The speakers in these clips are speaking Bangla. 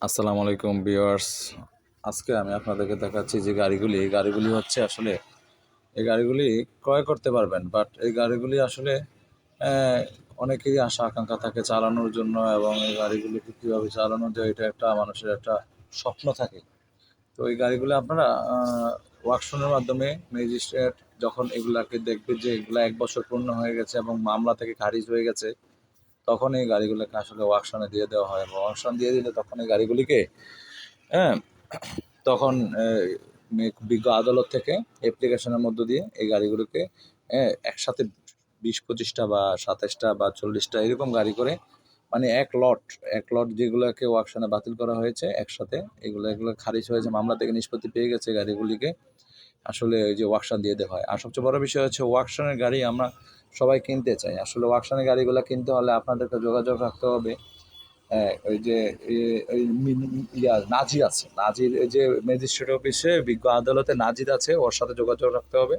আসসালামু আলাইকুম ভিউয়ার্স। আজকে আমি আপনাদেরকে দেখাচ্ছি যে এই গাড়িগুলি হচ্ছে আসলে এই গাড়িগুলি ক্রয় করতে পারবেন, বাট এই গাড়িগুলি আসলে আহ, অনেকেরই আশা আকাঙ্ক্ষা থাকে চালানোর জন্য, এবং এই গাড়িগুলিকে কীভাবে চালানো যায় এটা একটা মানুষের একটা স্বপ্ন থাকে। তো এই গাড়িগুলো আপনারা ওয়াকশনের মাধ্যমে ম্যাজিস্ট্রেট যখন এগুলাকে দেখবে যে এগুলা 1 বছর পূর্ণ হয়ে গেছে এবং মামলা থেকে খারিজ হয়ে গেছে, তখন এই গাড়িগুলোকে আসলে ওয়াকশনে দিয়ে দেওয়া হয়, এবং ওয়াকশন দিয়ে দিলে তখন এই গাড়িগুলিকে হ্যাঁ তখন বিজ্ঞ আদালত থেকে অ্যাপ্লিকেশনের মধ্য দিয়ে এই গাড়িগুলোকে একসাথে 20-25টা বা 27টা বা 40টা এরকম গাড়ি করে, মানে এক লট যেগুলোকে ওয়াকশনে বাতিল করা হয়েছে একসাথে, এগুলো খারিজ হয়েছে, মামলা থেকে নিষ্পত্তি পেয়ে গেছে, গাড়িগুলিকে আসলে ওই যে ওয়াকশন দিয়ে দেওয়া হয়। আর সবচেয়ে বড় বিষয় হচ্ছে ওয়াকশনের গাড়ি আমরা সবাই কিনতে চাই। আসলে ওয়াকশনের গাড়িগুলো কিনতে হলে আপনাদেরকে যোগাযোগ রাখতে হবে। ওই যে ওই নাজির আছে, নাজির এই যে ম্যাজিস্ট্রেট অফিসে বিজ্ঞ আদালতে নাজির আছে, ওর সাথে যোগাযোগ রাখতে হবে।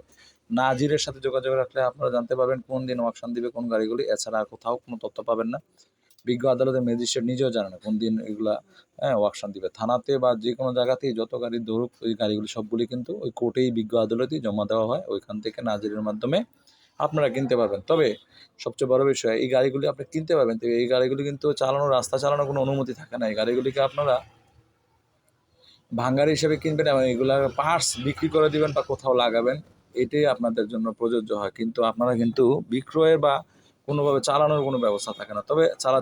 নাজিরের সাথে যোগাযোগ রাখলে আপনারা জানতে পারবেন কোন দিন ওয়াকশন দিবে কোন গাড়িগুলি, এছাড়া আর কোথাও কোনো তথ্য পাবেন না। বিজ্ঞ আদালতের ম্যাজিস্ট্রেট নিজেও জানে না কোন দিন এগুলা ওয়াকশন দিবে। থানাতে বা যে কোনো জায়গাতেই যত গাড়ি ধরুক, ওই গাড়িগুলি সবগুলি কিন্তু ওই কোর্টেই বিজ্ঞ আদালতেই জমা দেওয়া হয়, ওইখান থেকে নাজিরের মাধ্যমে আপনারা কিনতে পারবেন। তবে সবচেয়ে বড় বিষয়, এই গাড়িগুলি আপনি কিনতে পারবেন, তো এই গাড়িগুলি কিন্তু রাস্তা চালানোর কোনো অনুমতি থাকে না। এই গাড়িগুলিকে আপনারা ভাঙ্গার হিসেবে কিনবেন এবং এগুলার পার্টস বিক্রি করে দিবেন বা কোথাও লাগাবেন, এটাই আপনাদের জন্য প্রযোজ্য হয়। কিন্তু আপনারা কিন্তু বিক্রয়ের বা কোনোভাবে চালানোর কোনো ব্যবস্থা থাকে না। তবে চালা